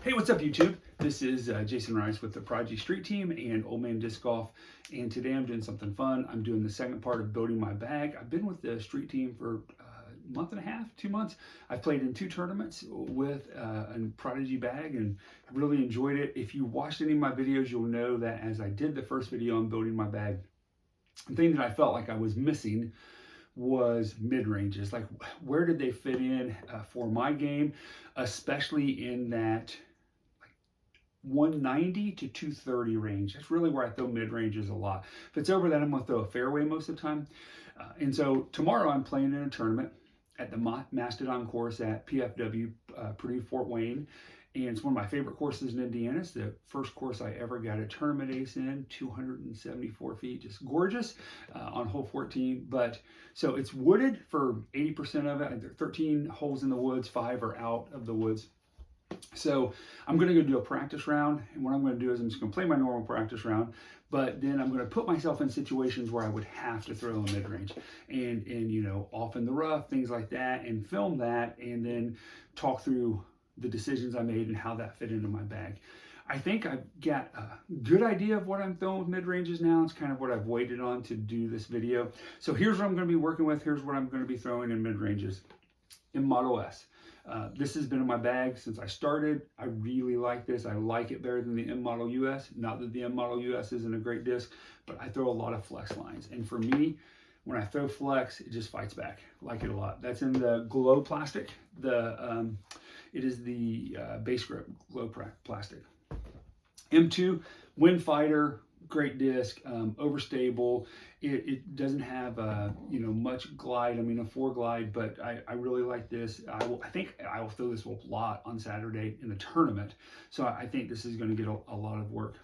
Hey, what's up YouTube? This is Jason Rice with the Prodigy Street Team and Old Man Disc Golf, and today I'm doing something fun. I'm doing the second part of building my bag. I've been with the Street Team for a month and a half, 2 months. I've played in 2 tournaments with a Prodigy bag and really enjoyed it. If you watched any of my videos, you'll know that as I did the first video on building my bag, the thing that I felt like I was missing was mid-ranges. Like, where did they fit in for my game, especially in that 190 to 230 range. That's really where I throw mid-ranges a lot. If it's over that, I'm gonna throw a fairway most of the time. And so tomorrow I'm playing in a tournament at the Mastodon course at PFW, Purdue Fort Wayne. And it's one of my favorite courses in Indiana. It's the first course I ever got a tournament ace in, 274 feet, just gorgeous on hole 14. But so it's wooded for 80% of it. There are 13 holes in the woods, 5 are out of the woods. So I'm going to go do a practice round, and what I'm going to do is I'm just going to play my normal practice round, but then I'm going to put myself in situations where I would have to throw a mid-range and you know, off in the rough, things like that, and film that, and then talk through the decisions I made and how that fit into my bag. I think I've got a good idea of what I'm throwing with mid-ranges now. It's kind of what I've waited on to do this video. So here's what I'm going to be working with. Here's what I'm going to be throwing in mid-ranges. In Model S. This has been in my bag since I started. I really like this. I like it better than the M Model US. Not that the M Model US isn't a great disc, but I throw a lot of flex lines. And for me, when I throw flex, it just fights back. I like it a lot. That's in the glow plastic. It is the base grip glow plastic. M2, wind fighter, great disc, overstable. It doesn't have you know, much glide. I mean, a 4 glide, but I really like this. I think I will throw this a lot on Saturday in the tournament. So I think this is going to get a lot of work.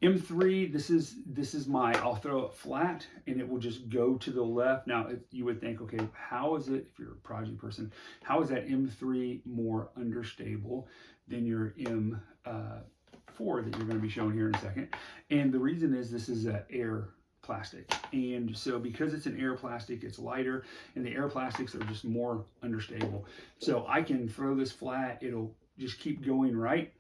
M3, this is my, I'll throw it flat and it will just go to the left. Now you would think, okay, how is it, if you're a Prodigy person, how is that M3 more understable than your M4 that you're going to be showing here in a second? And the reason is this is an air plastic, and so because it's an air plastic, it's lighter, and the air plastics are just more understable. So I can throw this flat, it'll just keep going right,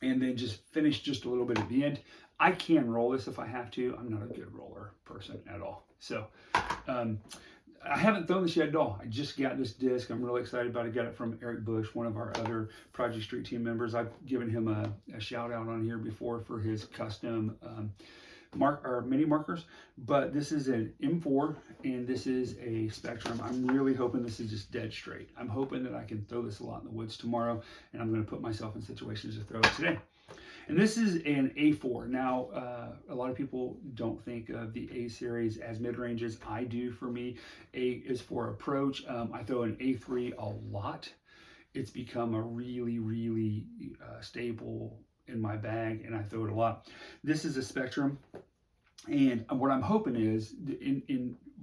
and then just finish just a little bit at the end. I can roll this if I have to. I'm not a good roller person at all. So I haven't thrown this yet at all. I just got this disc. I'm really excited about it. Got it from Eric Bush, one of our other Prodigy Street Team members. I've given him a shout out on here before for his custom mini markers, but this is an M4 and this is a Spectrum. I'm really hoping this is just dead straight. I'm hoping that I can throw this a lot in the woods tomorrow, and I'm going to put myself in situations to throw it today. And this is an A4. Now, a lot of people don't think of the A series as mid-ranges. I do. For me, A is for approach. I throw an A3 a lot. It's become a really stable in my bag, and I throw it a lot. This is a Spectrum, and what I'm hoping is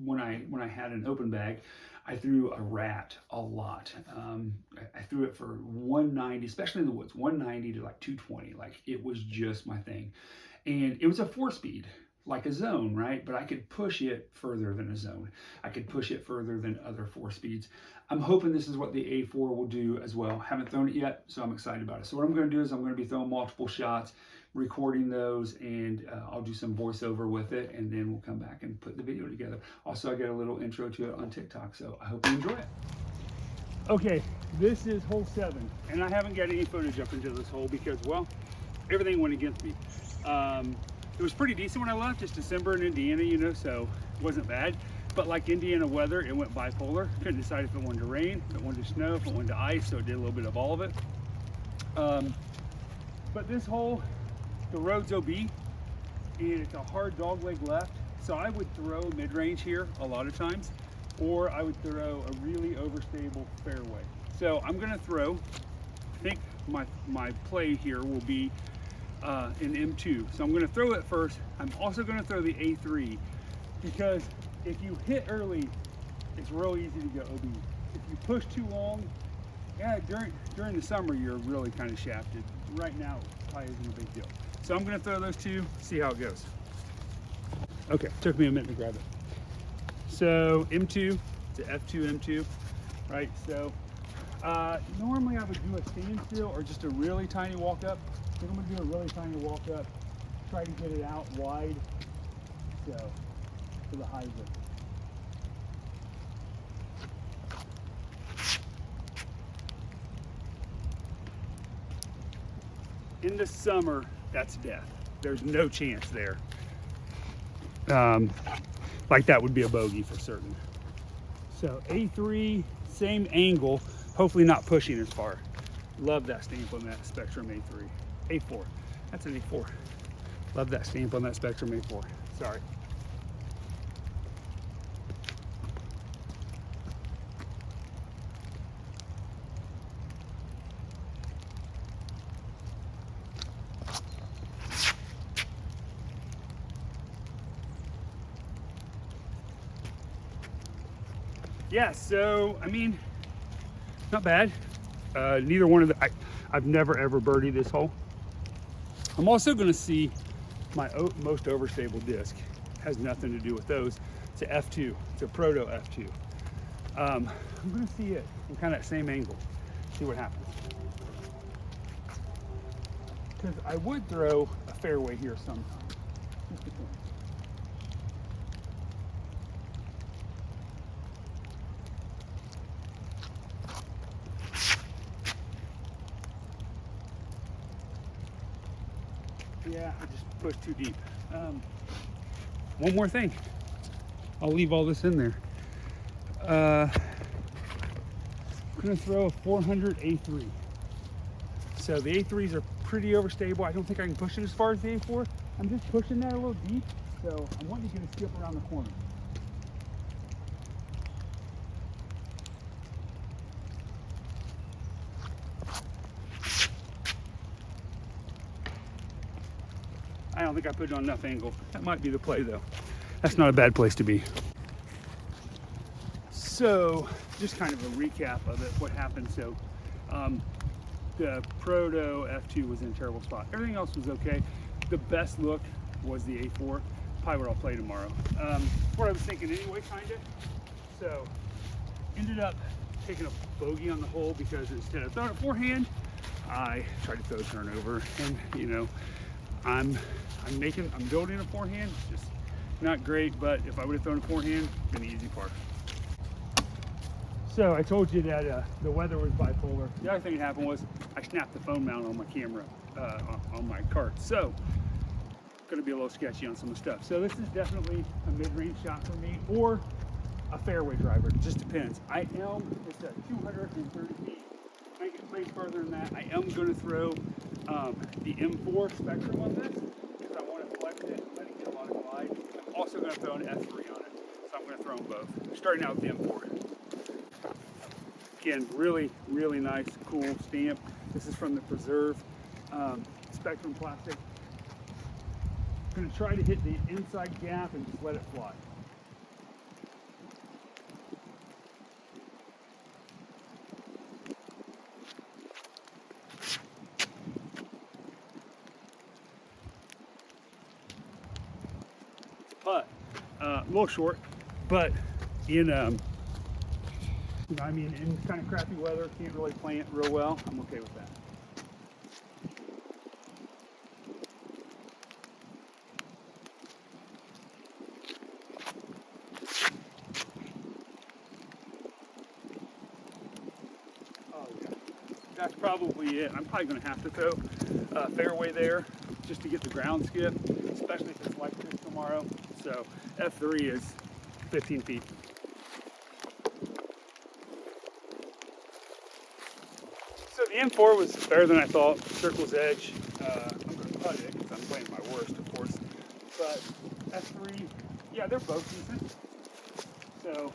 when I had an open bag, I threw a rat a lot. I threw it for 190, especially in the woods, 190 to like 220. Like, it was just my thing. And it was a 4-speed, like a zone, right? But I could push it further than a zone. I could push it further than other 4-speeds. I'm hoping this is what the A4 will do as well. Haven't thrown it yet, so I'm excited about it. So what I'm going to do is I'm going to be throwing multiple shots, recording those, and I'll do some voiceover with it, and then we'll come back and put the video together. Also, I got a little intro to it on TikTok, so I hope you enjoy it. Okay, this is hole 7, and I haven't got any footage up into this hole because, well, everything went against me. It was pretty decent when I left. It's December in Indiana, you know, so it wasn't bad. But like Indiana weather, it went bipolar. Couldn't decide if it wanted to rain, if it wanted to snow, if it wanted to ice, so it did a little bit of all of it. But this hole, the road's OB, and it's a hard dog leg left. So I would throw mid-range here a lot of times, or I would throw a really overstable fairway. So I'm gonna throw, I think my play here will be in M2. So I'm gonna throw it first. I'm also gonna throw the A3, because if you hit early, it's real easy to go OB. If you push too long, yeah, during the summer, you're really kind of shafted. Right now, it probably isn't a big deal. So I'm gonna throw those 2, see how it goes. Okay, took me a minute to grab it. So M2, it's a F2 M2, right? So Normally I would do a standstill or just a really tiny walk up. I think I'm gonna do a really tiny walk up, try to get it out wide, so for the hyzer. In the summer, that's death. There's no chance there. Like that would be a bogey for certain. So A3, same angle, hopefully not pushing as far. Love that stamp on that Spectrum A3. A4, that's an A4. Love that stamp on that Spectrum A4, sorry. Yeah, so, I mean, not bad. Neither one of the, I've never ever birdied this hole. I'm also gonna see my most overstable disc. Has nothing to do with those. It's an F2, it's a Proto F2. I'm gonna see it from kind of that same angle, see what happens. Because I would throw a fairway here sometime. Just depends. Yeah, I just pushed too deep. One more thing. I'll leave all this in there. I'm gonna throw a 400 A3. So the A3s are pretty overstable. I don't think I can push it as far as the A4. I'm just pushing that a little deep, so I'm wanting to get a skip around the corner. I don't think I put it on enough angle. That might be the play though. That's not a bad place to be. So just kind of a recap of it, what happened. So the Proto F2 was in a terrible spot. Everything else was okay. The best look was the A4. Probably what I'll play tomorrow. What I was thinking anyway, kind of. So ended up taking a bogey on the hole because instead of throwing it forehand, I tried to throw a turnover, and you know, I'm building a forehand. It's just not great, but if I would have thrown a forehand, it's been the easy part. So I told you that the weather was bipolar. The other thing that happened was I snapped the phone mount on my camera, on my cart. So gonna be a little sketchy on some of the stuff. So this is definitely a mid-range shot for me, or a fairway driver. It just depends. It's at 230 feet. I can play further than that. I am gonna throw the M4 Spectrum on this because I want to flex it and let it get a lot of glide. I'm also gonna throw an F3 on it. So I'm gonna throw them both. Starting out with the M4. Again, really, really nice, cool stamp. This is from the Preserve Spectrum plastic. I'm gonna try to hit the inside gap and just let it fly. Putt, a little short, but in I mean, in kind of crappy weather, can't really plant real well. I'm okay with that. Oh yeah, that's probably it. I'm probably going to have to throw a fairway there just to get the ground skip, especially if it's like this tomorrow. So F3 is 15 feet. So the M4 was better than I thought. Circle's edge. I'm going to putt it because I'm playing my worst, of course. But F3, yeah, they're both decent. So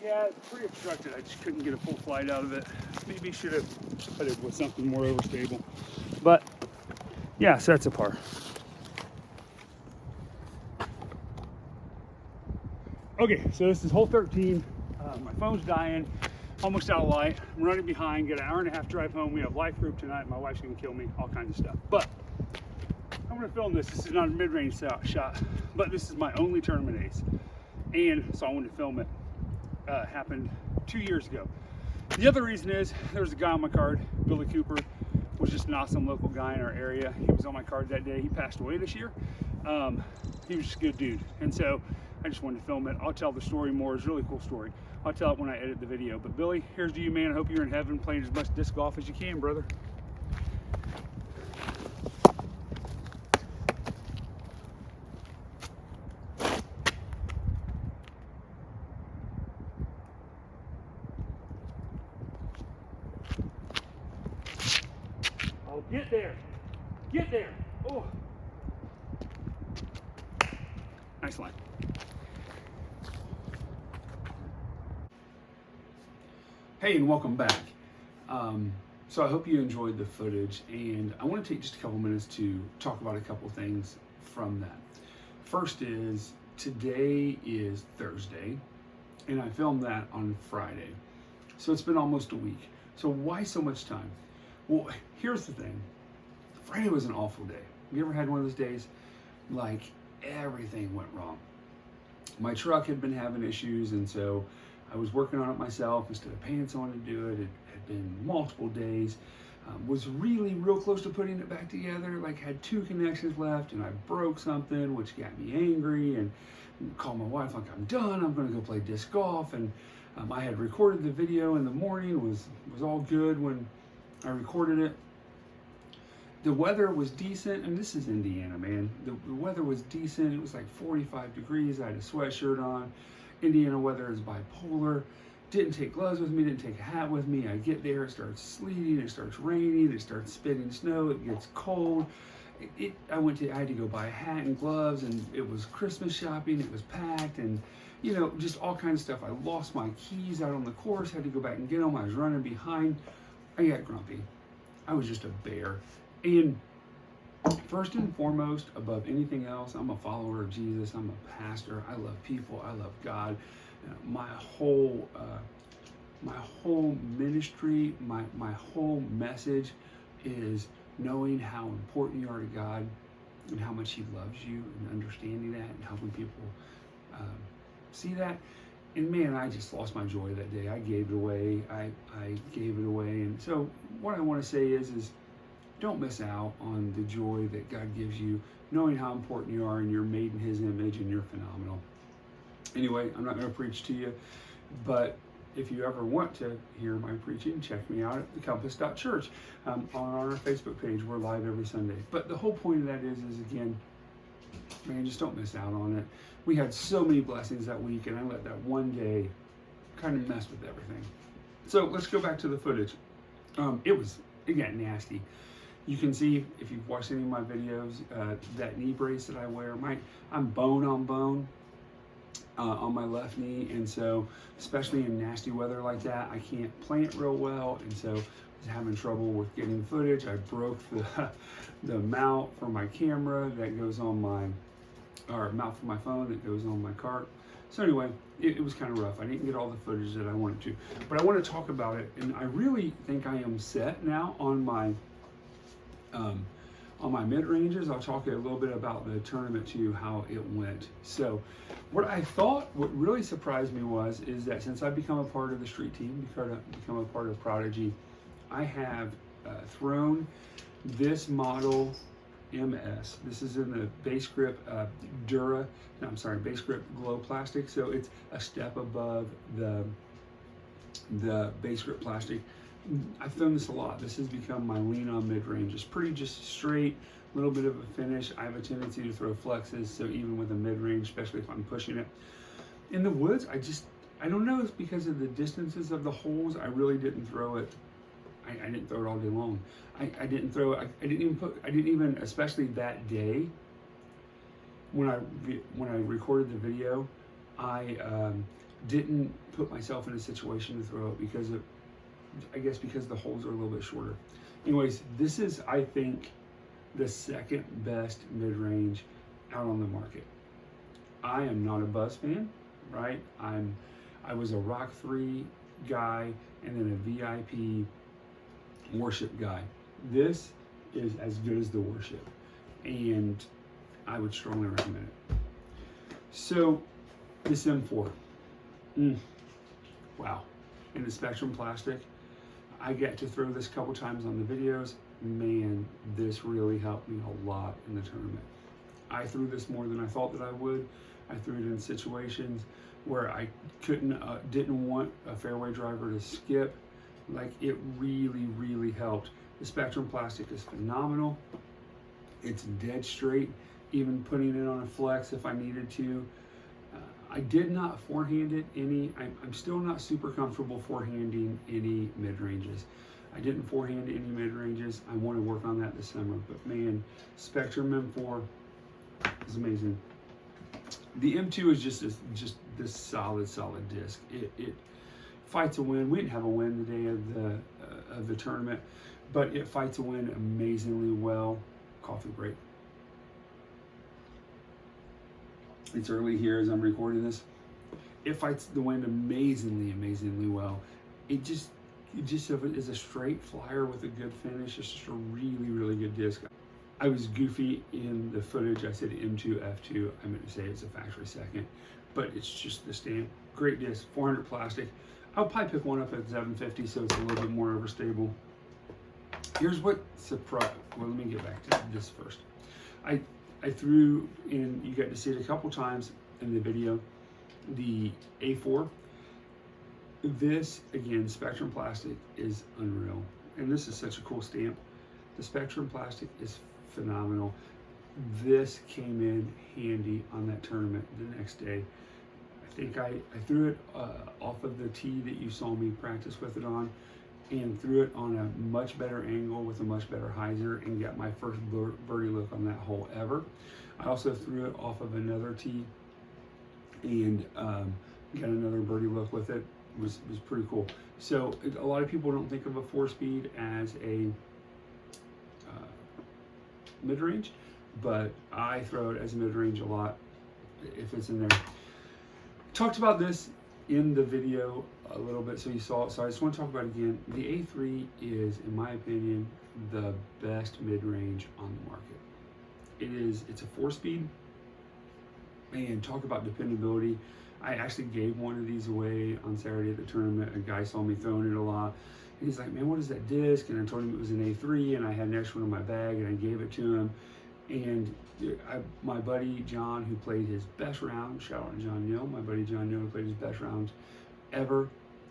yeah, it's pretty obstructed. I just couldn't get a full flight out of it. Maybe should have putted with something more overstable. But yeah, so that's a par. Okay, so this is hole 13. My phone's dying. almost out of light. I'm running behind, got an hour and a half drive home. We have life group tonight. My wife's gonna kill me, all kinds of stuff. But I'm gonna film this. This is not a mid-range shot, but this is my only tournament ace. And so I wanted to film it. Happened 2 years ago. The other reason is there was a guy on my card, Billy Cooper, was just an awesome local guy in our area. He was on my card that day. He passed away this year. He was just a good dude. And so I just wanted to film it. I'll tell the story more. It's a really cool story. I'll tell it when I edit the video. But Billy, here's to you, man. I hope you're in heaven playing as much disc golf as you can, brother. Oh, get there. Get there. Oh. Nice line. Hey, and welcome back. So I hope you enjoyed the footage, and I want to take just a couple minutes to talk about a couple things from that. First is, today is Thursday, and I filmed that on Friday. So it's been almost a week. So why so much time? Well, here's the thing. Friday was an awful day. Have you ever had one of those days? Like, everything went wrong. My truck had been having issues, and so I was working on it myself instead of paying someone to do it. It had been multiple days. Was really real close to putting it back together. Like, had 2 connections left, and I broke something, which got me angry, and called my wife like, I'm done. I'm going to go play disc golf. And I had recorded the video in the morning. Was all good when I recorded it. The weather was decent, and this is Indiana, man. The weather was decent. It was like 45 degrees. I had a sweatshirt on. Indiana weather is bipolar. Didn't take gloves with me, didn't take a hat with me. I get there, it starts sleeting, it starts raining, it starts spitting snow, it gets cold. I had to go buy a hat and gloves, and it was Christmas shopping, it was packed, and you know, just all kinds of stuff. I lost my keys out on the course, had to go back and get them. I was running behind. I got grumpy. I was just a bear. And first and foremost, above anything else, I'm a follower of Jesus. I'm a pastor. I love people. I love God. My whole ministry, my whole message is knowing how important you are to God and how much He loves you, and understanding that and helping people see that. And man, I just lost my joy that day. I gave it away. I gave it away. And so what I want to say is don't miss out on the joy that God gives you, knowing how important you are, and you're made in His image, and you're phenomenal. Anyway, I'm not going to preach to you, but if you ever want to hear my preaching, check me out at thecompass.church. On our Facebook page. We're live every Sunday. But the whole point of that is again, man, just don't miss out on it. We had so many blessings that week, and I let that one day kind of mess with everything. So let's go back to the footage. It got nasty. You can see, if you've watched any of my videos, that knee brace that I wear, I'm bone on bone on my left knee, and so especially in nasty weather like that, I can't plant real well, and so I was having trouble with getting footage. I broke the mount for my camera that goes on mount for my phone that goes on my cart. So anyway, it was kind of rough. I didn't get all the footage that I wanted to, but I want to talk about it, and I really think I am set now on my mid-ranges. I'll talk a little bit about the tournament too, how it went. So what really surprised me is that since I've become a part of the street team, become a part of Prodigy, I have thrown this model MS. This is in the base grip base grip glow plastic. So it's a step above the base grip plastic. I've thrown this a lot. This has become my lean on mid-range. It's pretty just straight, a little bit of a finish. I have a tendency to throw flexes, so even with a mid-range, especially if I'm pushing it. In the woods, I don't know, it's because of the distances of the holes, I really didn't throw it. I didn't throw it all day long. I didn't throw it, I didn't even, especially that day, when I recorded the video, I didn't put myself in a situation to throw it because the holes are a little bit shorter. Anyways, this is, I think, the second best mid-range out on the market. I am not a Buzz fan, right? I was a Rock 3 guy and then a VIP worship guy. This is as good as the worship, and I would strongly recommend it. So this M4, wow, in the Spectrum plastic, I get to throw this a couple times on the videos. Man, this really helped me a lot in the tournament. I threw this more than I thought that I would. I threw it in situations where I didn't want a fairway driver to skip. Like, it really, really helped. The Spectrum plastic is phenomenal. It's dead straight, even putting it on a flex if I needed to. I did not forehand it any. I'm still not super comfortable forehanding any mid-ranges. I didn't forehand any mid-ranges. I want to work on that this summer. But man, Spectrum M4 is amazing. The M2 is just this solid disc. It fights a win. We didn't have a win the day of the tournament, but it fights a win amazingly well. Coffee break. It's early here as I'm recording this. It fights the wind amazingly well. It just is a straight flyer with a good finish. It's just a really good disc. I was goofy in the footage. I said M2 F2. I meant to say it's a factory second, but it's just the stamp. Great disc, 400 plastic. I'll probably pick one up at 750, so it's a little bit more overstable. Here's what surprised. Well, let me get back to this first. I threw in, you got to see it a couple times in the video, the A4. This, again, Spectrum plastic is unreal. And this is such a cool stamp. The Spectrum plastic is phenomenal. This came in handy on that tournament the next day. I think I threw it off of the tee that you saw me practice with it on, and threw it on a much better angle with a much better hyzer and got my first birdie look on that hole ever. I also threw it off of another tee and got another birdie look with it. It was pretty cool. So a lot of people don't think of a 4-speed as a mid-range, but I throw it as a mid-range a lot if it's in there. Talked about this in the video a little bit, so you saw it. So I just want to talk about it again. The A3 is, in my opinion, the best mid-range on the market. It's a 4-speed, and talk about dependability. I actually gave one of these away on Saturday at the tournament. A guy saw me throwing it a lot, and he's like, "Man, what is that disc?" And I told him it was an A3, and I had an extra one in my bag, and I gave it to him. And my buddy John, who played his best round, shout out to John Neal, my buddy John Neal, who played his best rounds ever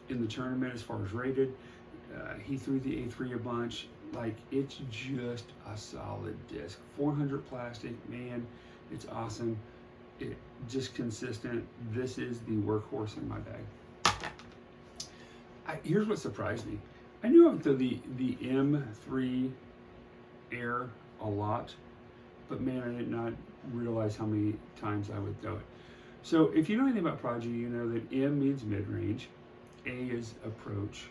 in the tournament as far as rated. He threw the A3 a bunch. Like, it's just a solid disc. 400 plastic, man, it's awesome. It just consistent. This is the workhorse in my bag. Here's what surprised me. I knew I would throw the M3 Air a lot, but man, I did not realize how many times I would throw it. So if you know anything about Prodigy, you know that M means mid-range, A is approach,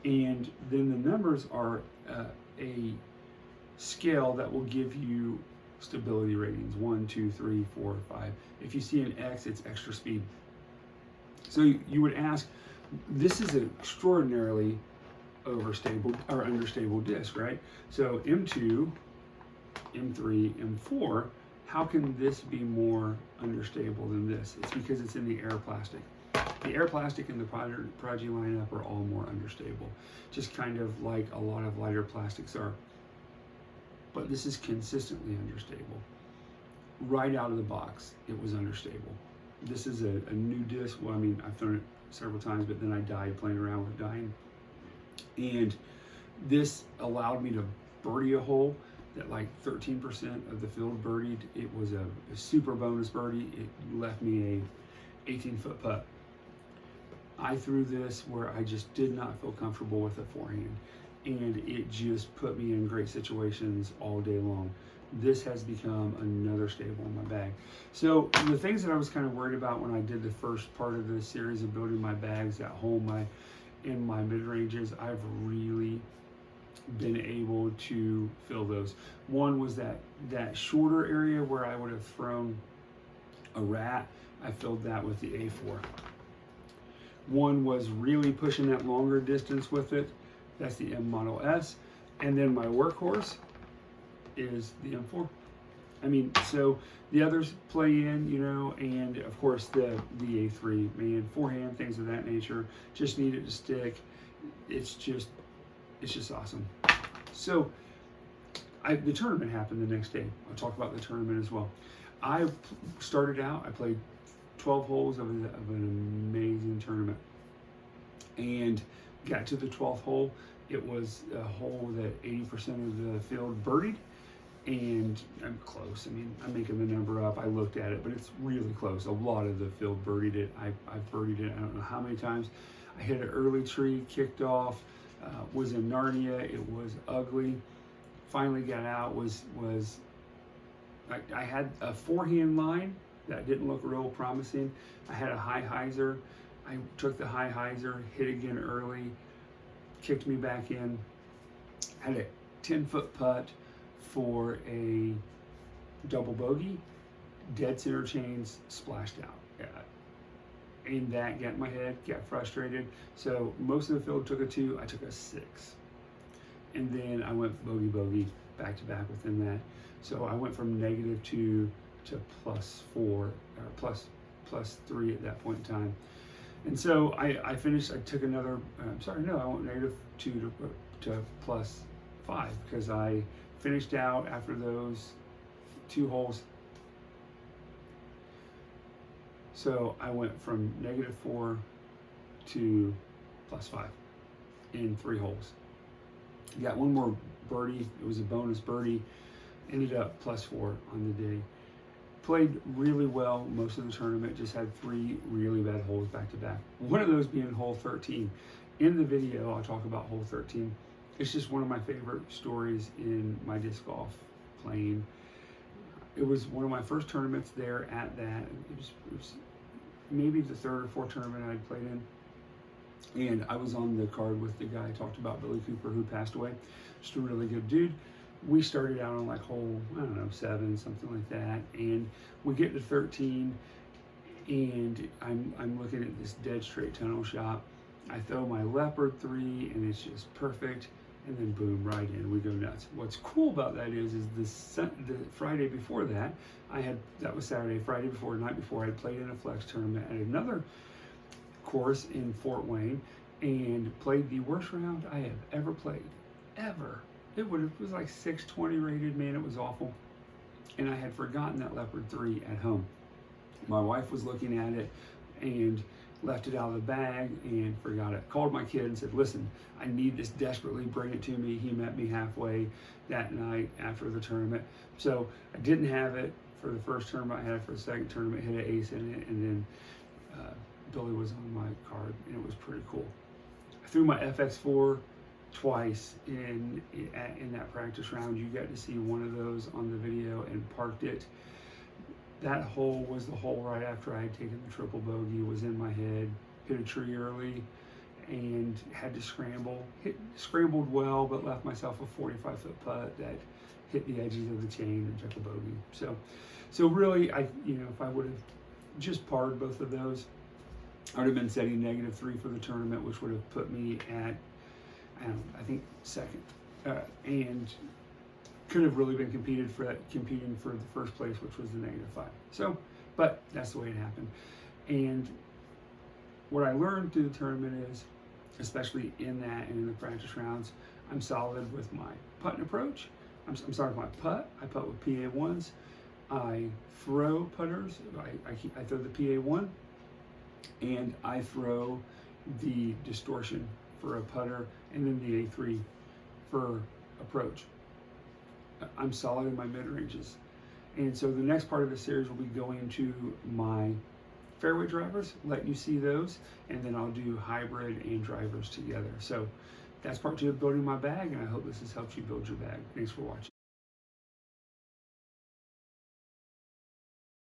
and then the numbers are a scale that will give you stability ratings, 1, 2, 3, 4, 5. If you see an X, it's extra speed. So you would ask, this is an extraordinarily overstable or understable disc, right? So M2, M3, M4, how can this be more understable than this? It's because it's in the air plastic. The air plastic and the Prodigy lineup are all more understable, just kind of like a lot of lighter plastics are. But this is consistently understable. Right out of the box, it was understable. This is a new disc. Well, I mean, I've thrown it several times, but then I died playing around with dying. And this allowed me to birdie a hole that like 13% of the field birdied. It was a super bonus birdie. It left me a 18-foot putt. I threw this where I just did not feel comfortable with a forehand, and it just put me in great situations all day long. This has become another staple in my bag. So the things that I was kind of worried about when I did the first part of this series of building my bags at home, in my mid-ranges, I've really been able to fill those. One was that shorter area where I would have thrown a rat. I filled that with the A4. One was really pushing that longer distance with it. That's the M Model S. And then my workhorse is the M4. I mean, so the others play in, you know, and of course the A3, man, forehand, things of that nature, just need it to stick. It's just awesome. So the tournament happened the next day. I'll talk about the tournament as well. I started out, I played 12 holes of an amazing tournament, and got to the 12th hole. It was a hole that 80% of the field birdied, and I'm close. I mean, I'm making the number up. I looked at it, but it's really close. A lot of the field birdied it. I've birdied it, I don't know how many times. I hit an early tree, kicked off, was in Narnia. It was ugly. Finally got out, I had a forehand line that didn't look real promising. I had a high hyzer. I took the high hyzer, hit again early, kicked me back in, had a 10-foot putt for a double bogey, dead center chains, splashed out. And that got in my head, got frustrated. So most of the field took a 2, I took a 6. And then I went bogey, back to back within that. So I went from -2 to +4, or +3 at that point in time. And so I finished, I took another, I went -2 to +5, because I finished out after those 2 holes. So I went from -4 to +5 in 3 holes. Got one more birdie. It was a bonus birdie. Ended up +4 on the day. Played really well most of the tournament. Just had 3 really bad holes back to back. One of those being hole 13. In the video, I'll talk about hole 13. It's just one of my favorite stories in my disc golf playing. It was one of my first tournaments there at that. It was maybe the 3rd or 4th tournament I'd played in. And I was on the card with the guy I talked about, Billy Cooper, who passed away. Just a really good dude. We started out on like hole, 7, something like that. And we get to 13, and I'm looking at this dead straight tunnel shot. I throw my leopard 3, and it's just perfect. And then boom, right in, we go nuts. What's cool about that is the Friday before that, that was Saturday, Friday before, the night before, I had played in a flex tournament at another course in Fort Wayne, and played the worst round I have ever played, ever. It was like 620 rated, man, it was awful. And I had forgotten that leopard 3 at home. My wife was looking at it and left it out of the bag and forgot it. Called my kid and said, listen, I need this desperately, bring it to me. He met me halfway that night after the tournament. So I didn't have it for the first tournament. I had it for the second tournament, hit an ace in it, and then Billy was on my card, and it was pretty cool. I threw my FX4 twice in that practice round. You got to see one of those on the video, and parked it. That hole was the hole right after I had taken the triple bogey, was in my head, hit a tree early, and had to scramble. Scrambled well, but left myself a 45-foot putt that hit the edges of the chain and took a bogey. So really, if I would have just parred both of those, I would have been setting -3 for the tournament, which would have put me at, I think, 2nd, and could have really been competing for the first place, which was the -5. So, but that's the way it happened. And what I learned through the tournament is, especially in that and in the practice rounds, I'm solid with my putting approach. I'm sorry, with my putt. I putt with PA1s. I throw putters. I throw the PA1, and I throw the distortion for a putter, and then the A3 for approach. I'm solid in my mid-ranges. And so the next part of the series will be going to my fairway drivers, letting you see those, and then I'll do hybrid and drivers together. So that's part 2 of building my bag, and I hope this has helped you build your bag. Thanks for watching.